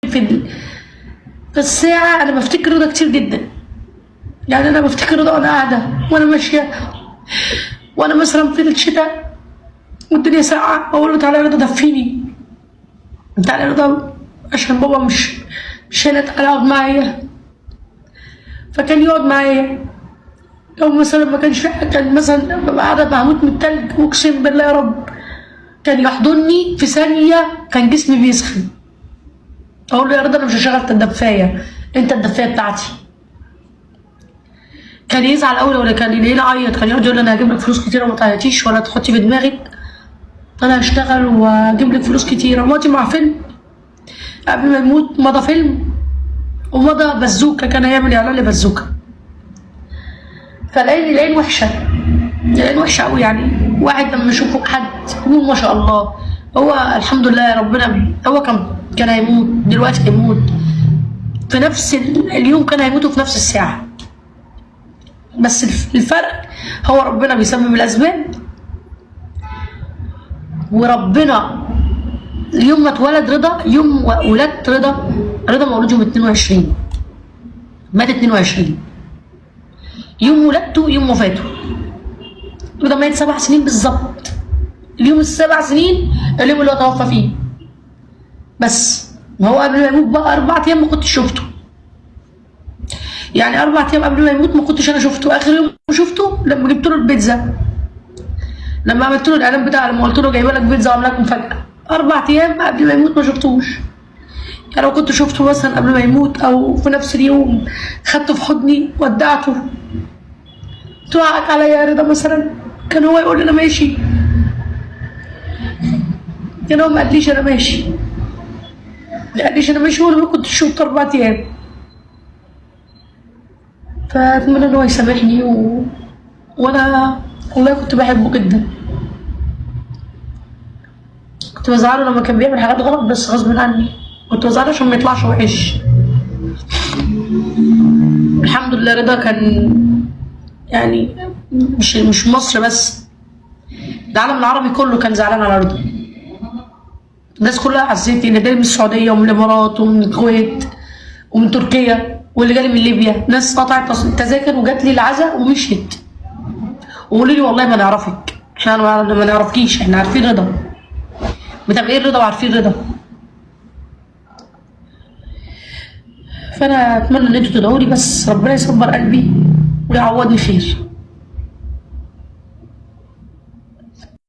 في الساعة أنا بفتكر رضا كتير جدا. يعني أنا بفتكر رضا وأنا قاعدة وأنا ماشية، وأنا مثلا في الشتاء والدنيا ساقعة، أقول له تعالى يا رضا دفيني، تعالى يا رضا عشان بابا مش هنا، تعالى اقعد معايا. فكان يقعد معايا. لو مثلا ما كانش كان مثلا ببقى قاعدة هموت من التلج، أقسم بالله يا رب كان يحضني في ثانية كان جسمي بيسخن. أقول له يا رضا أنا مش هشغل الدفاية، أنت الدفاية بتاعتي. كان يزعل أوي ولا كان يلاقيني أعيط، كان يقعد يقول لي أنا هجيب لك فلوس كتيرة وما تعيطيش ولا تحطي في دماغك، أنا هشتغل وأجيب لك فلوس كتيرة. وماتي مع فيلم قبل ما يموت، مضى فيلم ومضى بازوكا، كان هيعمل إعلان لبازوكا. فلاقيني العين وحشة، العين وحشة أوي. يعني واحد لما يشوفه حد يقول ما شاء الله، هو الحمد لله ربنا، هو كان هيموت دلوقتي، هيموت في نفس اليوم، كان هيموتوا في نفس الساعة. بس الفرق هو ربنا بيسبب الأسباب، وربنا يوم ما اتولد رضا، يوم ولدت رضا مولود يوم 22، مات 22 يوم ولادته يوم وفاته. رضا مات 7 سنين بالظبط، اليوم ال7 سنين اليوم اللي هو توفى فيه. بس ما هو قبل ما يموت بقى 4 أيام ما كنتش شفته. يعني 4 أيام قبل ما يموت ما كنتش انا شفته. اخر يوم شفته لما جبت له البيتزا، لما عملت له الاعلان بتاع، لما قلت له جايبه لك بيتزا وعامله لك مفاجاه. 4 أيام قبل ما يموت ما شفتوش. يعني لو كنت شفته مثلا قبل ما يموت او في نفس اليوم خدته في حضني ودعته، توعك عليا يا رضا مثلا، كان هو يقول لي انا ماشي، كان هو ما قاليش انا ماشي، ما قاليش انا ماشي، وانا ما كنتش شفته 4 أيام. فاتمنى ان هو يسامحني وانا والله كنت بحبه جدا. كنت بزعله لما كان بيعمل حاجات غلط بس غصب عني، كنت بزعله عشان ما يطلعش وحش. الحمد لله رضا كان يعني مش مصر بس، العالم العربي كله كان زعلان على رضا. الناس كلها عزتني، اللي جاي من السعوديه ومن الامارات ومن الكويت ومن تركيا واللي جالي من ليبيا، ناس قطعت التذاكر وجات لي العزاء ومشيت وقولوا لي والله ما نعرفك، احنا ما نعرفكيش، احنا عارفين رضا، متابعين رضا وعارفين رضا. فانا اتمنى ان انتوا تدعوا لي بس ربنا يصبر قلبي ويعوضني خير.